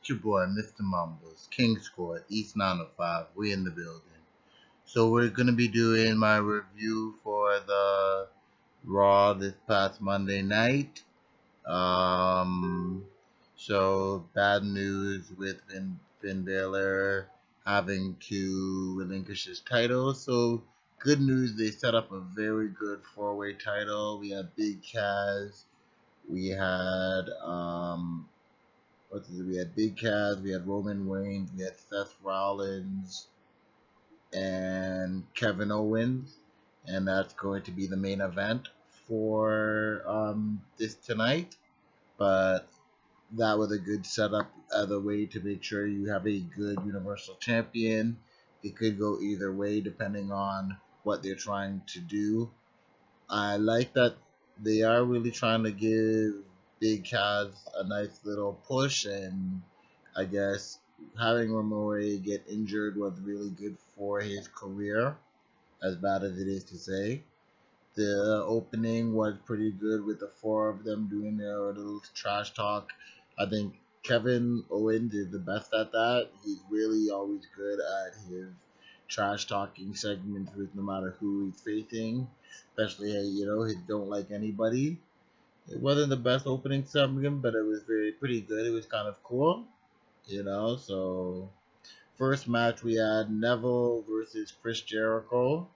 your boy, Mr. Mumbles, King's Court, East 905. We in the building. So we're gonna be doing my review for the Raw this past Monday night. Um, so bad news with Finn Balor having to relinquish his title. So good news, they set up a very good four-way title. We had Big Cass. We had we had Big Cass, we had Roman Reigns, we had Seth Rollins, and Kevin Owens, and that's going to be the main event for this tonight. But that was a good setup as a way to make sure you have a good Universal Champion. It could go either way depending on what they're trying to do. I like that they are really trying to give Big Cass a nice little push, and I guess having Roman get injured was really good for his career, as bad as it is to say. The opening was pretty good with the four of them doing their little trash talk. I think Kevin Owens is the best at that. He's really always good at his trash talking segments with no matter who he's facing, especially his don't like anybody. It wasn't the best opening segment, but it was pretty good. It was kind of cool. So first match we had Neville versus Chris Jericho.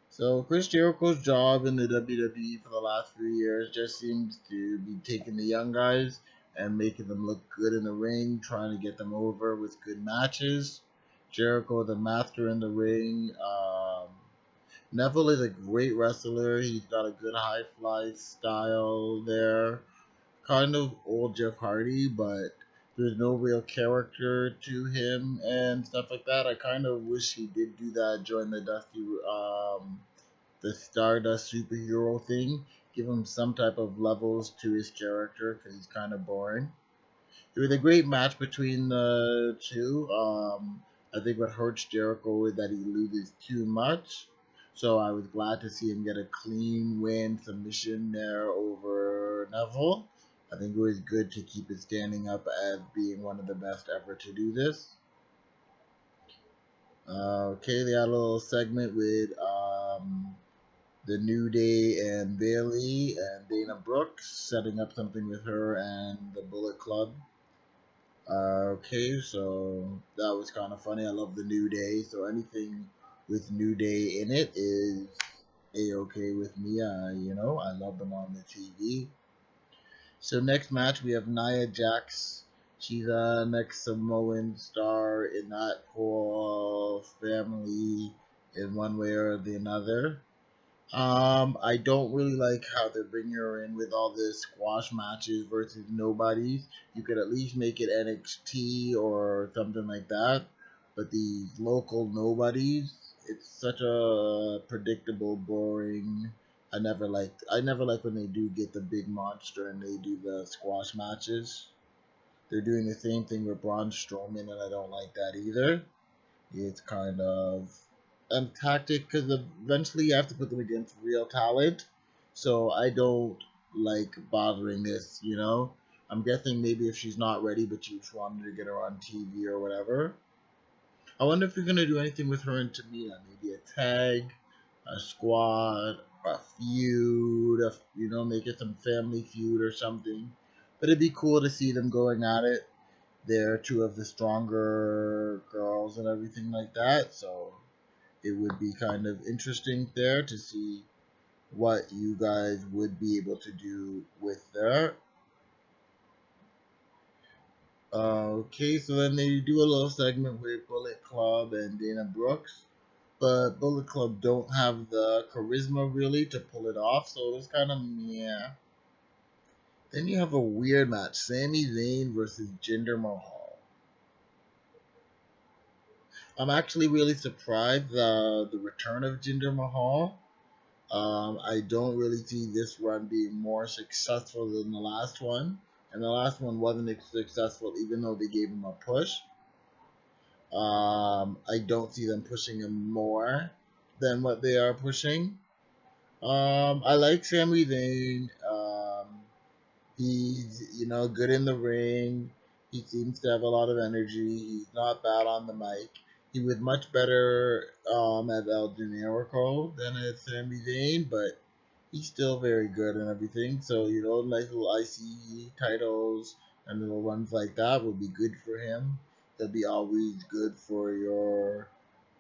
So Chris Jericho's job in the WWE for the last few years just seems to be taking the young guys and making them look good in the ring, trying to get them over with good matches. Jericho, the master in the ring. Neville is a great wrestler. He's got a good high fly style there. Kind of old Jeff Hardy, but there's no real character to him and stuff like that. I kind of wish he did do that, join the Stardust superhero thing. Give him some type of levels to his character because he's kind of boring. It was a great match between the two. I think what hurts Jericho is that he loses too much. So I was glad to see him get a clean win submission there over Neville. I think it was good to keep it standing up as being one of the best ever to do this. Okay, they had a little segment with the New Day and Bayley and Dana Brooks, setting up something with her and the Bullet Club. Okay, so that was kind of funny. I love the New Day, so anything with New Day in it is a-okay with me. I love them on the TV. So next match we have Nia Jax. She's a next Samoan star in that whole family in one way or the another. I don't really like how they're bringing her in with all this squash matches versus nobodies. You could at least make it NXT or something like that. But these local nobodies, it's such a predictable, boring. I never like when they do get the big monster and they do the squash matches. They're doing the same thing with Braun Strowman, and I don't like that either. It's kind of a tactic because eventually you have to put them against real talent. So I don't like bothering this. I'm guessing maybe if she's not ready, but you just wanted to get her on TV or whatever. I wonder if you're gonna do anything with her and Tamina. Maybe a tag, a squad, a feud. Make it some family feud or something. But it'd be cool to see them going at it. They're two of the stronger girls and everything like that. So it would be kind of interesting there to see what you guys would be able to do with that. Okay, so then they do a little segment with Bullet Club and Dana Brooks, but Bullet Club don't have the charisma really to pull it off, so it's kind of yeah. Then you have a weird match: Sami Zayn versus Jinder Mahal. I'm actually really surprised the return of Jinder Mahal. I don't really see this run being more successful than the last one. And the last one wasn't successful even though they gave him a push. I don't see them pushing him more than what they are pushing. I like Sami Zayn. He's good in the ring. He seems to have a lot of energy. He's not bad on the mic. He was much better at El Generico than at Sami Zayn, but he's still very good and everything. So, nice little IC titles and little ones like that would be good for him. They'll be always good for your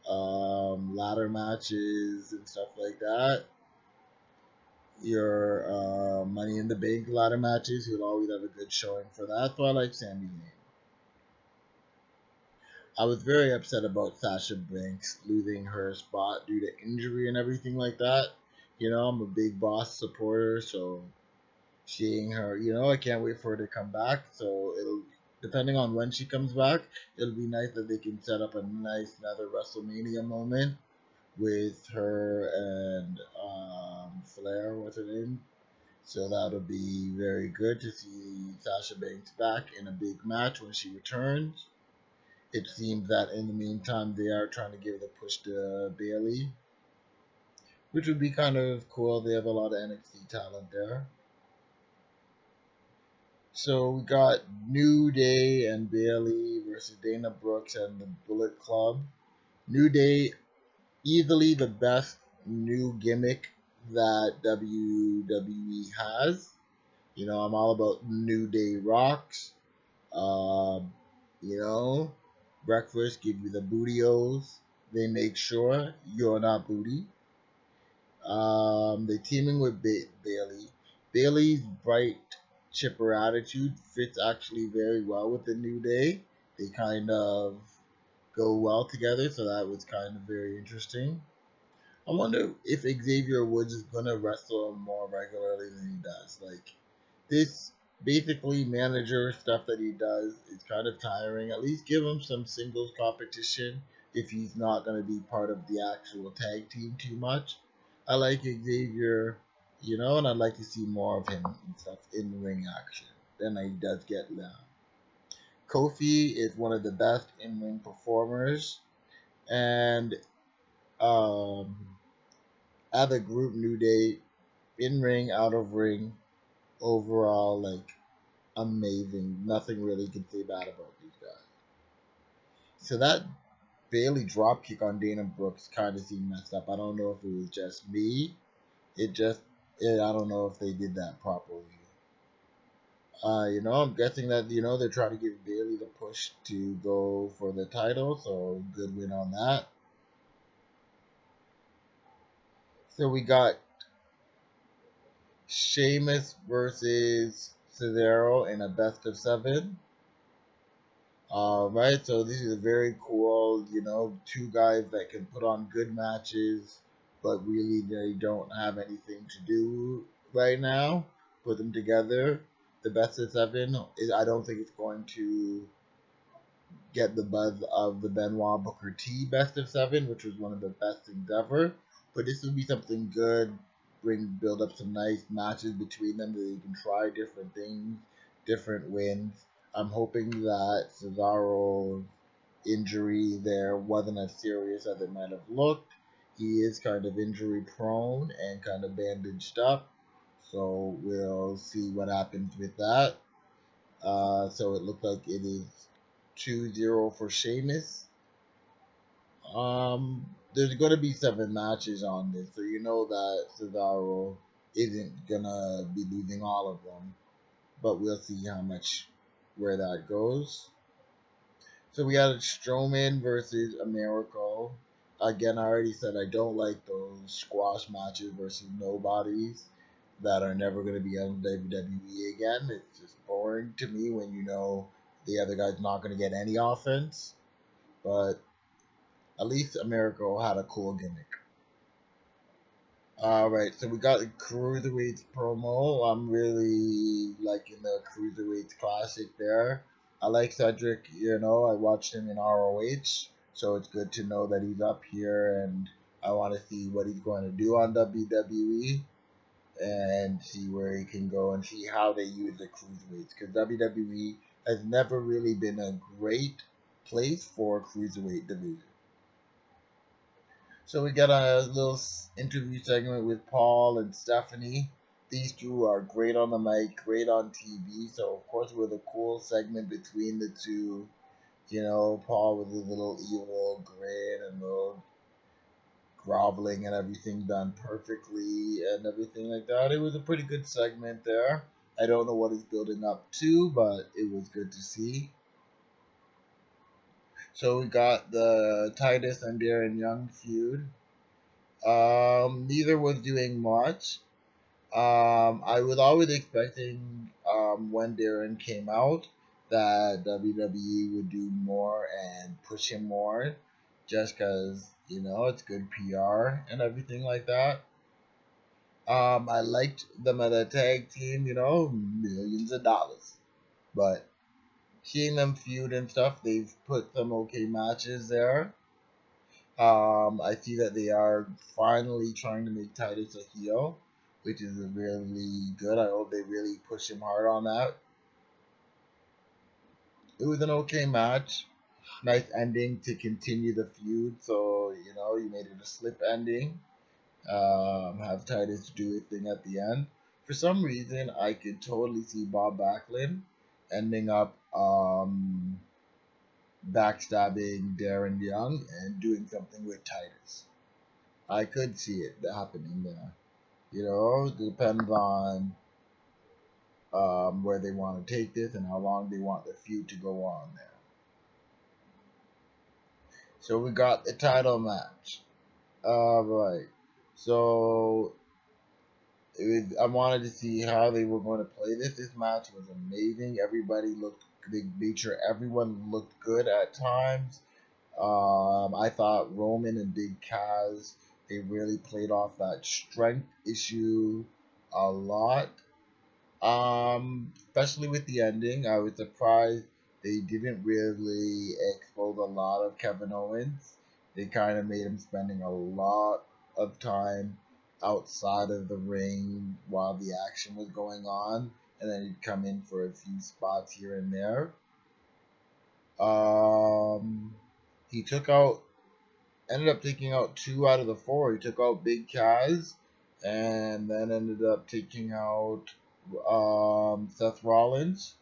ladder matches and stuff like that. Your Money in the Bank ladder matches, he'll always have a good showing for that. So I like Sami Zayn. I was very upset about Sasha Banks losing her spot due to injury and everything like that. I'm a big Boss supporter, so seeing her, I can't wait for her to come back. So depending on when she comes back, it'll be nice that they can set up a nice another WrestleMania moment with her and Flair, what's her name? So that'll be very good to see Sasha Banks back in a big match when she returns. It seems that in the meantime they are trying to give the push to Bayley, which would be kind of cool. They have a lot of NXT talent there. So we got New Day and Bayley versus Dana Brooks and the Bullet Club. New Day, easily the best new gimmick that WWE has. I'm all about New Day rocks. Um, you know, breakfast give you the bootios. They make sure you're not booty. They teaming with Bailey. Bailey's bright, chipper attitude fits actually very well with the New Day. They kind of go well together, so that was kind of very interesting. I wonder if Xavier Woods is gonna wrestle more regularly than he does. Like this basically manager stuff that he does is kind of tiring. At least give him some singles competition if he's not gonna be part of the actual tag team too much. I like Xavier, and I'd like to see more of him and stuff in ring action than he does get now. Kofi is one of the best in ring performers, and um, as a group, New Day, in ring, out of ring, overall, like amazing. Nothing really can say bad about these guys. So that Bailey dropkick on Dana Brooks kind of seemed messed up. I don't know if it was just me. I don't know if they did that properly. I'm guessing that they're trying to give Bailey the push to go for the title, so good win on that. So we got Sheamus versus Cesaro in a best of 7. Right, so this is a very cool, two guys that can put on good matches, but really they don't have anything to do right now. Put them together. The best of 7 I don't think it's going to get the buzz of the Benoit Booker T best of 7, which was one of the best things ever. But this would be something good. Build up some nice matches between them that you can try different things, different wins. I'm hoping that Cesaro's injury there wasn't as serious as it might have looked. He is kind of injury prone and kind of bandaged up. So we'll see what happens with that. So it looked like it is 2-0 for Sheamus. There's going to be 7 matches on this, so you know that Cesaro isn't going to be losing all of them. But we'll see where that goes. So we got Strowman versus Americo. Again, I already said I don't like those squash matches versus nobodies that are never going to be on WWE again. It's just boring to me when the other guy's not going to get any offense. But at least Americo had a cool gimmick. Alright, so we got the Cruiserweights promo. I'm really liking the Cruiserweights Classic there. I like Cedric, I watched him in ROH, so it's good to know that he's up here, and I want to see what he's going to do on WWE and see where he can go and see how they use the Cruiserweights, because WWE has never really been a great place for a Cruiserweight division. So we got a little interview segment with Paul and Stephanie. These two are great on the mic, great on TV. So of course, with a cool segment between the two, Paul with his little evil grin and little groveling and everything done perfectly and everything like that. It was a pretty good segment there. I don't know what it's building up to, but it was good to see. So we got the Titus and Darren Young feud. Neither was doing much. I was always expecting when Darren came out that WWE would do more and push him more, just because it's good PR and everything like that. I liked them as a tag team, millions of dollars, but seeing them feud and stuff, they've put some okay matches there. I see that they are finally trying to make Titus a heel, which is really good. I hope they really push him hard on that. It was an okay match. Nice ending to continue the feud. So, you made it a slip ending. Have Titus do his thing at the end. For some reason, I could totally see Bob Backlund ending up backstabbing Darren Young and doing something with Titus. I could see it happening there. It depends on where they want to take this and how long they want the feud to go on there. So we got the title match. Alright. So I wanted to see how they were going to play this. This match was amazing. They made sure everyone looked good at times. I thought Roman and Big Cass, they really played off that strength issue a lot. Especially with the ending, I was surprised they didn't really expose a lot of Kevin Owens. They kind of made him spending a lot of time outside of the ring while the action was going on, and then he'd come in for a few spots here and there. He ended up taking out 2 out of the 4. He took out Big Cass, and then ended up taking out Seth Rollins.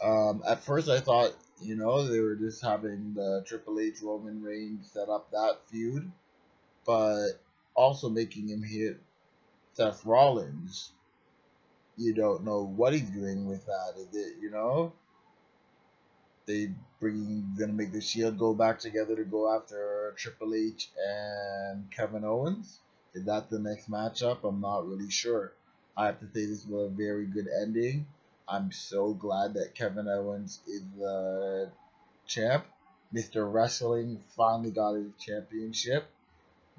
At first, I thought they were just having the Triple H Roman Reigns set up that feud, but also making him hit Seth Rollins. You don't know what he's doing with that. Is it they gonna make the Shield go back together to go after Triple H and Kevin Owens? Is that the next matchup? I'm not really sure. I have to say this was a very good ending. I'm so glad that Kevin Owens is the champ. Mr. Wrestling finally got his championship.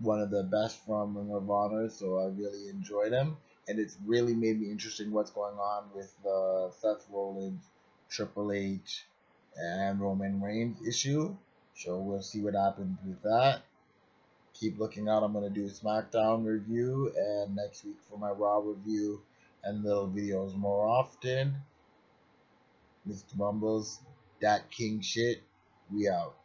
One of the best from Ring of Honor, so I really enjoyed him. And it's really made me interested in what's going on with the Seth Rollins, Triple H, and Roman Reigns issue. So we'll see what happens with that. Keep looking out. I'm going to do a SmackDown review, and next week for my Raw review and little videos more often. Mr. Mumbles, Dat King Shhh, we out.